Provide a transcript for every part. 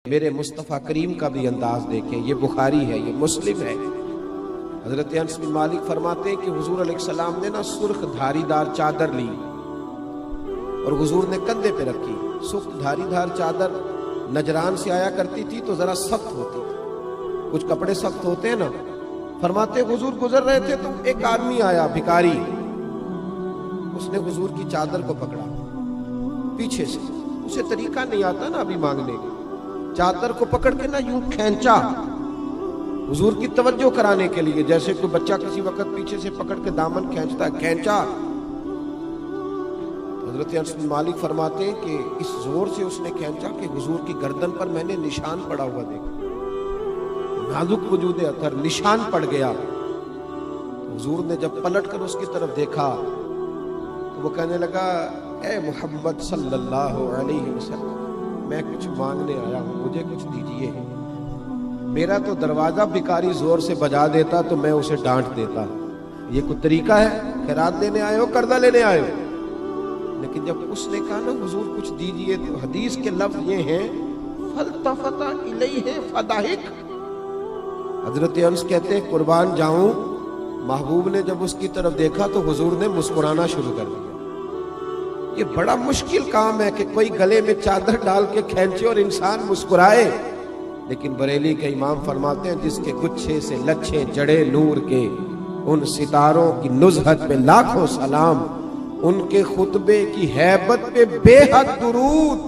मेरे मुस्तफ़ा करीम का भी अंदाज देखें। ये बुखारी है, ये मुस्लिम है। हजरत अनस बिन मालिक फरमाते हैं कि हुजूर अलैहिस्सलाम ने ना सुर्ख धारीदार चादर ली और हुजूर ने कंधे पे रखी। सुर्ख धारीदार चादर नजरान से आया करती थी तो जरा सख्त होती थी, कुछ कपड़े सख्त होते हैं ना। फरमाते हुजूर गुजर रहे थे तो एक आदमी आया, भिखारी, उसने हुजूर की चादर को पकड़ा पीछे से। उसे तरीका नहीं आता ना अभी मांगने का। चादर को पकड़ के ना यूं खींचा हुजूर की तवज्जो कराने के लिए, जैसे कोई बच्चा किसी वक्त पीछे से पकड़ के दामन खींचता है, खींचा। हजरत अनस बिन मालिक फरमाते हैं कि इस जोर से उसने खींचा कि हुजूर की गर्दन पर मैंने निशान पड़ा हुआ देखा, नाजुक वजूद अतर निशान पड़ गया। हुजूर ने जब पलट कर उसकी तरफ देखा तो वो कहने लगा, ए मोहम्मद सल्लल्लाहु अलैहि वसल्लम, मैं कुछ मांगने आया हूं, मुझे कुछ दीजिए। मेरा तो दरवाजा भिखारी जोर से बजा देता तो मैं उसे डांट देता। ये कोई तरीका है? खैरात देने आए हो, कर्जा लेने आए हो? लेकिन जब उसने कहा ना हुजूर कुछ दीजिए, तो हदीस के लफ्ज ये हैं, फल्तफता इलैहि फदाहिक। हजरत अनस कहते हैं कुर्बान जाऊं, महबूब ने जब उसकी तरफ देखा तो हुजूर ने मुस्कुराना शुरू कर दिया। ये बड़ा मुश्किल काम है कि कोई गले में चादर डाल के खींचे और इंसान मुस्कुराए। लेकिन बरेली के इमाम फरमाते हैं, जिसके गुच्छे से लच्छे जड़े नूर के, उन सितारों की नुज़हत पे लाखों सलाम, उनके खुतबे की हैबत पे बेहद दुरूद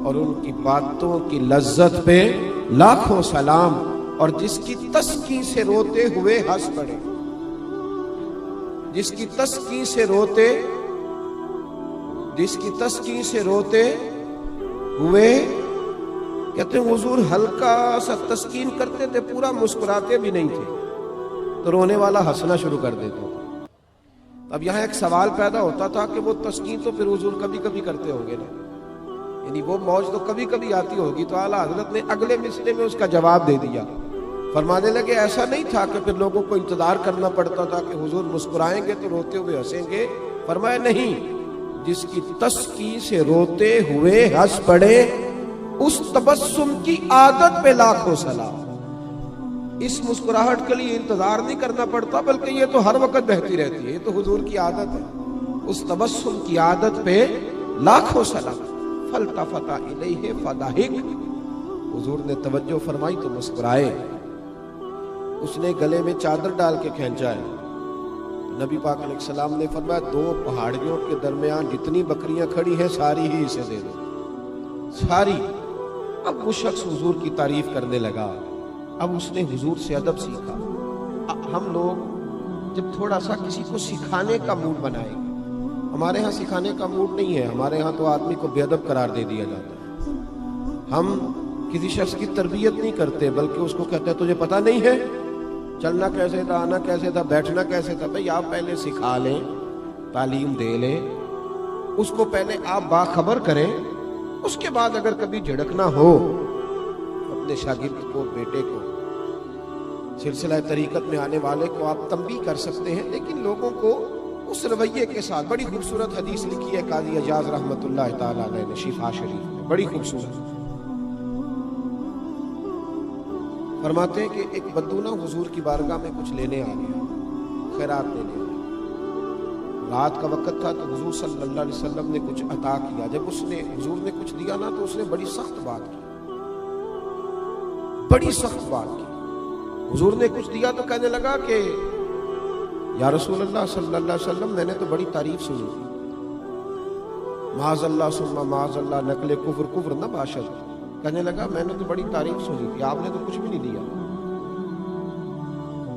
और उनकी बातों की लज्जत पे लाखों सलाम, और जिसकी तस्की से रोते हुए हंस पड़े, जिसकी तस्की से रोते हुए, कहते हैं हुजूर हल्का सा तस्कीन करते थे, पूरा मुस्कुराते भी नहीं थे, तो रोने वाला हंसना शुरू कर देता था। अब यहाँ एक सवाल पैदा होता था कि वो तस्कीन तो फिर हुजूर कभी कभी करते होंगे ना, यानी वो मौज तो कभी कभी आती होगी। तो आला हजरत ने अगले मिसरे में उसका जवाब दे दिया। फरमाने लगे, ऐसा नहीं था कि फिर लोगों को इंतजार करना पड़ता था कि हुजूर मुस्कुराएंगे तो रोते हुए हंसेंगे। फरमाया नहीं, जिसकी तस्की से रोते हुए हंस पड़े, उस तबस्सुम की आदत पे लाखों सलाम। इस मुस्कुराहट के लिए इंतजार नहीं करना पड़ता, बल्कि ये तो हर वक्त बहती रहती है, ये तो हुजूर की आदत है। उस तबस्सुम की आदत पे लाखों सलाम। फल्तफता इलैहि फदाहिक, हुजूर ने तवज्जो फरमाई तो मुस्कुराए। उसने गले में चादर डाल के खींचा है। नबी पाक अलैहिस्सलाम ने फरमाया, दो पहाड़ियों के दरमियान जितनी बकरियां खड़ी हैं सारी ही इसे दे दो, सारी। अब वो शख्स हुजूर की तारीफ करने लगा। अब उसने हुजूर से अदब सीखा। हम लोग जब थोड़ा सा किसी को सिखाने का मूड बनाएंगे, हमारे यहाँ सिखाने का मूड नहीं है, हमारे यहाँ तो आदमी को बेअदब करार दे दिया जाता है। हम किसी शख्स की तरबियत नहीं करते, बल्कि उसको कहते हैं तुझे पता नहीं है चलना कैसे था, आना कैसे था, बैठना कैसे था। भाई आप पहले सिखा लें, तालीम दे लें, उसको पहले आप बाखबर करें, उसके बाद अगर कभी झिड़कना हो अपने शागिर्द को, बेटे को, सिलसिला तरीकत में आने वाले को आप तंबीह कर सकते हैं। लेकिन लोगों को उस रवैये के साथ, बड़ी खूबसूरत हदीस लिखी है काजी एजाज रहमतुल्लाह तआला अलैह ने शिफा शरीफ में, बड़ी खूबसूरत। फरमाते हैं कि एक बद्दू ना हुजूर की बारगाह में कुछ लेने आ गया, खैरात लेने आ गया। रात का वक्त था तो हुजूर सल्लल्लाहु अलैहि वसल्लम ने कुछ अता किया। जब उसने हुजूर ने कुछ दिया ना तो उसने बड़ी सख्त बात की, बड़ी सख्त बात की। हुजूर ने कुछ दिया तो कहने लगा कि या रसूल अल्लाह सल्लल्लाहु अलैहि वसल्लम, मैंने तो बड़ी तारीफ सुनी थी, माज़अल्लाह सुम्मा माज़अल्लाह नकले कुफ्र कुफ्र न बाशद। कहने लगा मैंने तो बड़ी तारीफ सुनी थी, आपने तो कुछ भी नहीं दिया।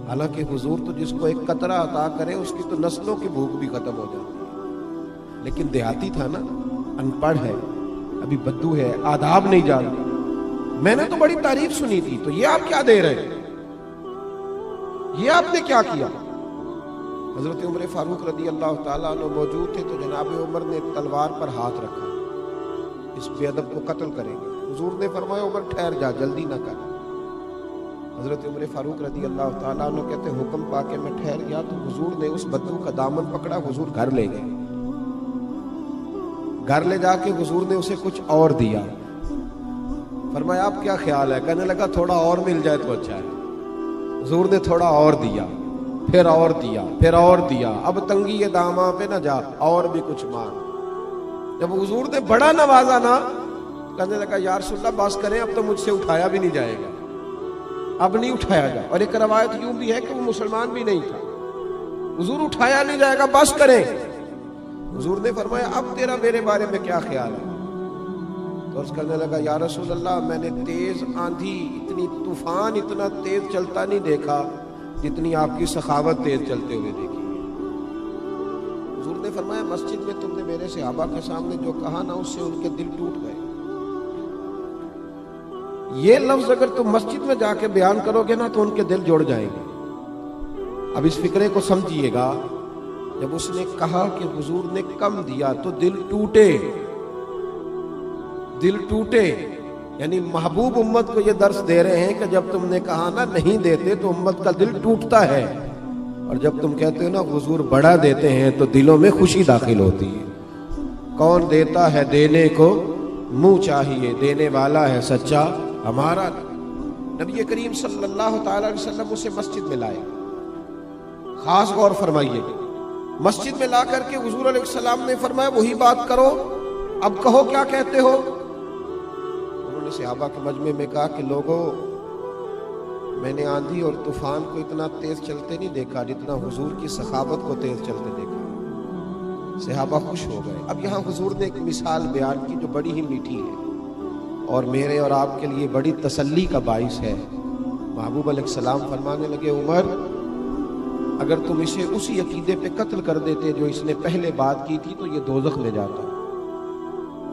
हालांकि हुजूर तो जिसको एक कतरा अता करे उसकी तो नस्लों की भूख भी खत्म हो जाती है। लेकिन देहाती था ना, अनपढ़ है, अभी बद्दू है, आदाब नहीं जानती। मैंने तो बड़ी तारीफ सुनी थी, तो ये आप क्या दे रहे हैं, ये आपने क्या किया? हजरत उमर फारूक रदी अल्लाह ताला अन्हु मौजूद थे, तो जनाब उमर ने तलवार पर हाथ रखा, इस बेअदब को कत्ल करेंगे। हुजूर ने फरमाया उमर ठहर जा, जल्दी ना कर। हजरत उमर फारूक रदी अल्लाह ताला अन्हु कहते हुक्म पाके मैं ठहर गया, तो हुजूर ने उस बद्दू का दामन पकड़ा, हुजूर घर ले गए। घर ले जाके हुजूर ने उसे कुछ और दिया। फरमाया आप क्या ख्याल है? कहने लगा थोड़ा और मिल जाए तो अच्छा है। हुजूर ने थोड़ा और दिया, फिर और दिया, फिर और दिया। अब तंगी ये दामा पे ना जा, और भी कुछ मांग। जब हुजूर ने बड़ा नवाजा ना, कहने लगा या रसूलल्लाह बस करें, अब तो मुझसे उठाया भी नहीं जाएगा, अब नहीं उठाया जा। और एक रवायत यूं भी है कि वो मुसलमान भी नहीं था। हुजूर उठाया नहीं जाएगा, बस करें। हुजूर ने फरमाया अब तेरा मेरे बारे में क्या ख्याल है? तो अर्ज करने लगा या रसूल अल्लाह, मैंने तेज आंधी, इतनी तूफान इतना तेज चलता नहीं देखा जितनी आपकी सखावत तेज चलते हुए देखी। हुजूर ने फरमाया मस्जिद में तुमने मेरे सहाबा के सामने जो कहा ना, उससे उनके दिल टूट गए। ये लफ्ज अगर तुम मस्जिद में जाके बयान करोगे ना तो उनके दिल जुड़ जाएंगे। अब इस फिक्रे को समझिएगा, जब उसने कहा कि हुजूर ने कम दिया तो दिल टूटे, दिल टूटे, यानी महबूब उम्मत को ये दर्श दे रहे हैं कि जब तुमने कहा ना नहीं देते तो उम्मत का दिल टूटता है, और जब तुम कहते हो ना हुजूर बड़ा देते हैं तो दिलों में खुशी दाखिल होती है। कौन देता है देने को मुंह चाहिए, देने वाला है सच्चा हमारा। नबी करीम सल्लल्लाहु ताला अलैहि वसल्लम उसे मस्जिद में लाए। खास गौर फरमाइए, मस्जिद में ला करके हुजूर अलैहिस्सलाम ने फरमाया वही बात करो, अब कहो क्या कहते हो। उन्होंने सहाबा के मजमे में कहा कि लोगों, मैंने आंधी और तूफान को इतना तेज चलते नहीं देखा जितना हुजूर की सखावत को तेज चलते देखा। सहाबा खुश हो गए। अब यहाँ हुजूर ने एक मिसाल बयान की जो बड़ी ही मीठी है और मेरे और आपके लिए बड़ी तसल्ली का बाइस है। महबूब अलैहिस्सलाम फरमाने लगे, उमर अगर तुम इसे उसी अकीदे पे कत्ल कर देते जो इसने पहले बात की थी तो ये दोज़ख में जाता,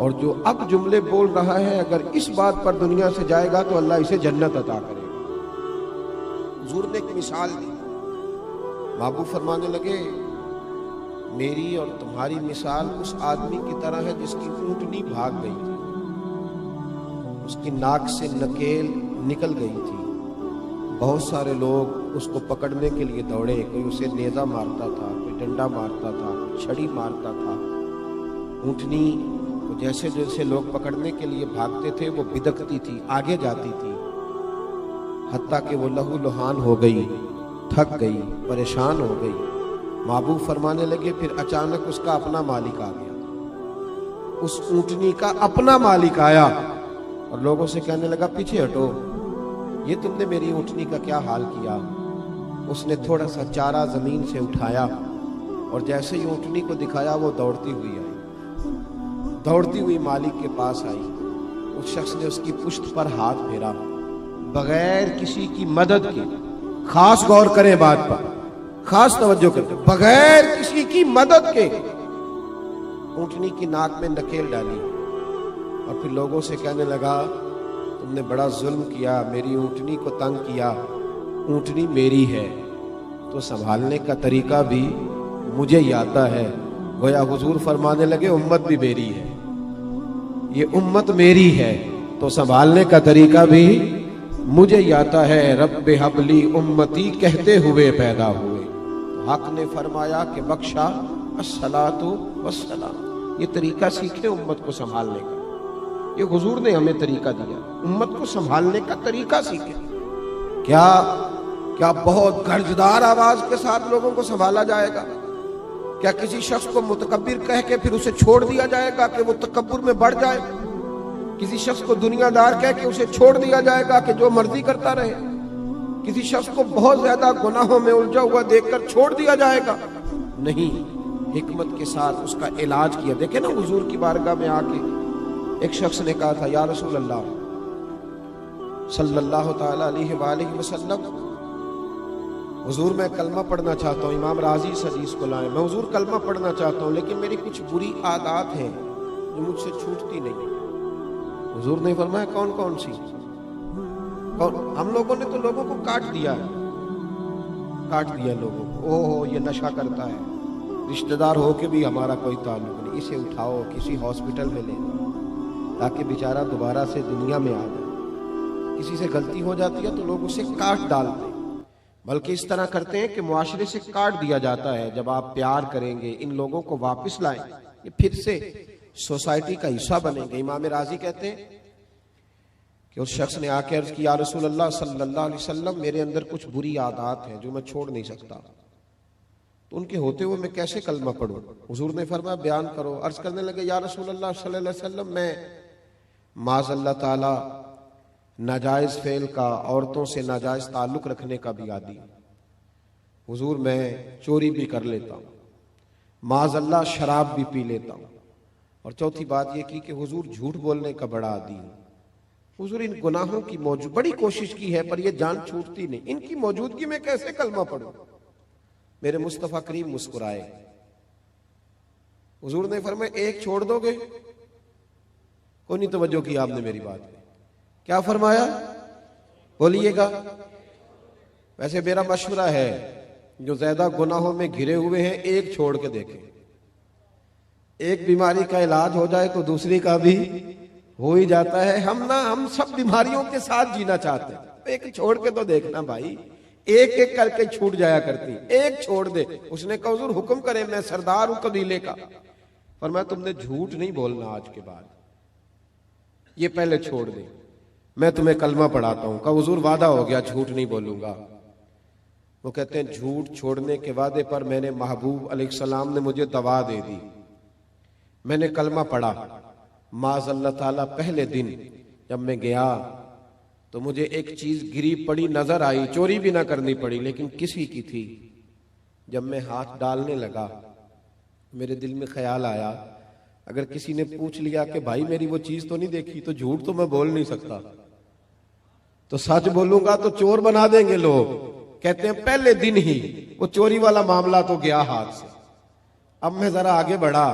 और जो अब जुमले बोल रहा है अगर इस बात पर दुनिया से जाएगा तो अल्लाह इसे जन्नत अता करेगा। हुजूर ने एक मिसाल दी। महबूब फरमाने लगे, मेरी और तुम्हारी मिसाल उस आदमी की तरह है जिसकी ऊंटनी भाग गई थी, उसकी नाक से नकेल निकल गई थी। बहुत सारे लोग उसको पकड़ने के लिए दौड़े, कोई उसे नेजा मारता था, कोई डंडा मारता था, छड़ी मारता था। ऊंटनी को जैसे जैसे लोग पकड़ने के लिए भागते थे वो बिदकती थी, आगे जाती थी, हत्ता कि वो लहू लुहान हो गई, थक गई, परेशान हो गई। महबूब फरमाने लगे, फिर अचानक उसका अपना मालिक आ गया। उस ऊंटनी का अपना मालिक आया और लोगों से कहने लगा, पीछे हटो, ये तुमने मेरी ऊंटनी का क्या हाल किया। उसने थोड़ा सा चारा जमीन से उठाया और जैसे ही ऊंटनी को दिखाया वो दौड़ती हुई आई, दौड़ती हुई मालिक के पास आई। उस शख्स ने उसकी पुश्त पर हाथ फेरा बगैर किसी की मदद के। खास गौर करें बात पर, खास तवज्जो करें, बगैर किसी की मदद के ऊंटनी की नाक में नकेल डाली और फिर लोगों से कहने लगा, तुमने बड़ा जुल्म किया, मेरी ऊंटनी को तंग किया, ऊंटनी मेरी है तो संभालने का तरीका भी मुझे ही आता है। गोया हुजूर फरमाने लगे, उम्मत भी मेरी है, ये उम्मत मेरी है तो संभालने का तरीका भी मुझे ही आता है। रब्बे हबली उम्मती कहते हुए पैदा हुए। तो हक ने फरमाया कि बख्शा अस्सलातु वस्सलाम। ये तरीका सीखे उम्मत को संभालने का, ये हुजूर ने हमें तरीका दिया, उम्मत को संभालने का तरीका सीखे। क्या क्या बहुत गर्जदार आवाज के साथ लोगों को संभाला जाएगा? क्या किसी शख्स को मुतकब्बिर कह के फिर उसे छोड़ दिया जाएगा कि वो तकब्बुर में बढ़ जाए? किसी शख्स को दुनियादार कह के उसे छोड़ दिया जाएगा कि जो मर्जी करता रहे? किसी शख्स को बहुत ज्यादा गुनाहों में उलझा हुआ देखकर छोड़ दिया जाएगा? नहीं, हिकमत के साथ उसका इलाज किया। देखे ना हुजूर की बारगाह में आके एक शख्स ने कहा था, या रसूल अल्लाह सल्लल्लाहु ताला अलैहि वसल्लम, हुजूर मैं कलमा पढ़ना चाहता हूँ। इमाम राजी इस हदीस को लाए, मैं हुजूर कलमा पढ़ना चाहता हूँ लेकिन मेरी कुछ बुरी आदत है जो मुझसे छूटती नहीं। हुजूर ने फरमाया, कौन कौन सी? कौन? हम लोगों ने तो लोगों को काट दिया है, काट दिया लोगों को। ओहो ये नशा करता है, रिश्तेदार हो के भी हमारा कोई ताल्लुक नहीं, इसे उठाओ किसी हॉस्पिटल में ले ताकि बेचारा दोबारा से दुनिया में आ जाए। किसी से गलती हो जाती है तो लोग उसे काट डालते हैं, बल्कि इस तरह करते हैं कि मुआशरे से काट दिया जाता है। जब आप प्यार करेंगे, इन लोगों को वापस लाएं, ये फिर से सोसाइटी का हिस्सा बनेंगे। इमाम राजी कहते हैं कि उस शख्स ने आके अर्ज की, या रसूल अल्लाह सल्लल्लाहु अलैहि वसल्लम, मेरे अंदर कुछ बुरी आदत हैं जो मैं छोड़ नहीं सकता, तो उनके होते हुए मैं कैसे कलमा पढ़ूं? हुजूर ने फरमाया बयान करो। अर्ज करने लगे, या रसूल अल्लाह सल्लल्लाहु अलैहि वसल्लम, मैं माज़ अल्लाह ताला नाजायज़ फेल का, औरतों से नाजायज़ ताल्लुक़ रखने का भी आदी। हुजूर मैं चोरी भी कर लेता हूँ, माज़ अल्लाह शराब भी पी लेता हूँ, और चौथी बात यह की कि हुजूर झूठ बोलने का बड़ा आदी हूँ। हुजूर इन गुनाहों की मौजूद बड़ी कोशिश की है पर यह जान छूटती नहीं, इनकी मौजूदगी में कैसे कलमा पढ़ूं? मेरे मुस्तफ़ा करीम मुस्कुराए। हुजूर ने फरमाया एक छोड़ दोगे? कोई नहीं तवज्जो की आपने मेरी बात में। क्या फरमाया बोलिएगा? वैसे मेरा मशवरा है, जो ज्यादा गुनाहों में घिरे हुए हैं एक छोड़ के देखें। एक बीमारी का इलाज हो जाए तो दूसरी का भी हो ही जाता है। हम सब बीमारियों के साथ जीना चाहते हैं, एक छोड़ के तो देखना भाई, एक एक करके छूट जाया करती, एक छोड़ दे। उसने कहा हुजूर हुक्म करे, मैं सरदार हूं कबीले का। फरमाया तुमने झूठ नहीं बोलना आज के बाद, ये पहले छोड़ दे, मैं तुम्हें कलमा पढ़ाता हूं। कहा हुजूर वादा हो गया, झूठ नहीं बोलूंगा। वो कहते हैं झूठ छोड़ने के वादे पर मैंने महबूब अलैहिस्सलाम ने मुझे दवा दे दी, मैंने कलमा पढ़ा। माज़अल्लाह ताला पहले दिन जब मैं गया तो मुझे एक चीज गिरी पड़ी नजर आई, चोरी भी ना करनी पड़ी लेकिन किसी की थी। जब मैं हाथ डालने लगा मेरे दिल में ख्याल आया, अगर किसी ने पूछ लिया कि भाई मेरी वो चीज तो नहीं देखी, तो झूठ तो मैं बोल नहीं सकता, तो सच बोलूंगा तो चोर बना देंगे लोग। कहते हैं पहले दिन ही वो चोरी वाला मामला तो गया हाथ से। अब मैं जरा आगे बढ़ा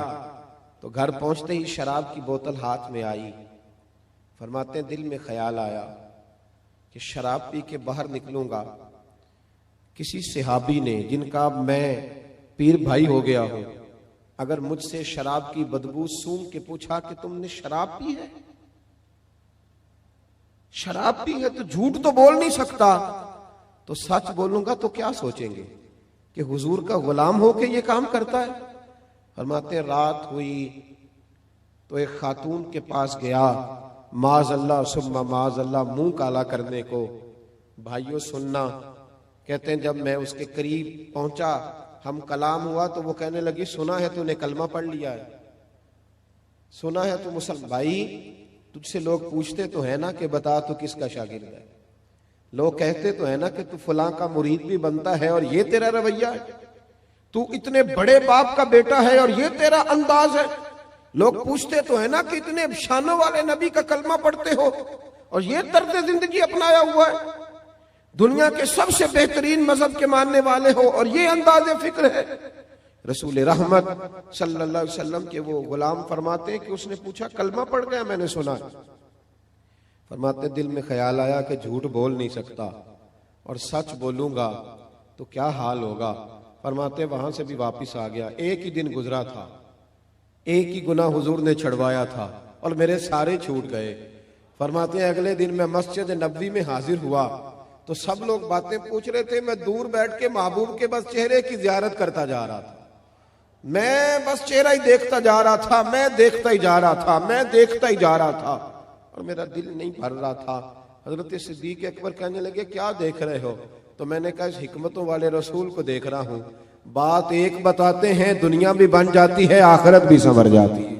तो घर पहुंचते ही शराब की बोतल हाथ में आई। फरमाते हैं दिल में ख्याल आया कि शराब पी के बाहर निकलूंगा, किसी सहाबी ने जिनका मैं पीर भाई हो गया हूं, अगर मुझसे शराब की बदबू सूंघ के पूछा कि तुमने शराब पी है, शराब पी है, तो झूठ तो बोल नहीं सकता, तो सच बोलूंगा तो क्या सोचेंगे कि हुजूर का गुलाम होके ये काम करता है। फरमाते रात हुई तो एक खातून के पास गया, माज़अल्लाह सुम्मा माज़अल्लाह, मुंह काला करने को। भाइयों सुनना, कहते हैं जब मैं उसके करीब पहुंचा, हम कलाम हुआ, तो वो कहने लगी सुना है तूने कलमा पढ़ लिया है, सुना है तू मुसलमान। भाई तुझसे लोग पूछते तो है ना कि बता तू किसका शागिर्द है, लोग कहते तो है ना कि तू फलां का मुरीद भी बनता है और ये तेरा रवैया है, तू इतने बड़े बाप का बेटा है और ये तेरा अंदाज है। लोग पूछते तो है ना कि इतने शानों वाले नबी का कलमा पढ़ते हो और ये तर्ज जिंदगी अपनाया हुआ है, दुनिया के सबसे बेहतरीन मजहब के मानने वाले हो और ये अंदाज फिक्र है। रसूल रहमत सल्लल्लाहु अलैहि वसल्लम के वो गुलाम फरमाते हैं कि उसने पूछा कलमा पढ़ गया? मैंने सुना। फरमाते दिल में ख्याल आया कि झूठ बोल नहीं सकता और सच बोलूंगा तो क्या हाल होगा। फरमाते वहां से भी वापिस आ गया, एक ही दिन गुजरा था, एक ही गुनाह हुजूर ने छड़वाया था और मेरे सारे छूट गए। फरमाते हैं अगले दिन मैं मस्जिद नबवी में हाजिर हुआ तो सब लोग बातें पूछ रहे थे, मैं दूर बैठ के महबूब के बस चेहरे की जियारत करता जा रहा था, मैं बस चेहरा ही देखता जा रहा था, मैं देखता ही जा रहा था, मैं देखता ही जा रहा था और मेरा दिल नहीं भर रहा था। हजरत सिद्दीक अकबर कहने लगे क्या देख रहे हो? तो मैंने कहा इस हिकमतों वाले रसूल को देख रहा हूं। बात एक बताते हैं, दुनिया भी बन जाती है, आखिरत भी संवर जाती है।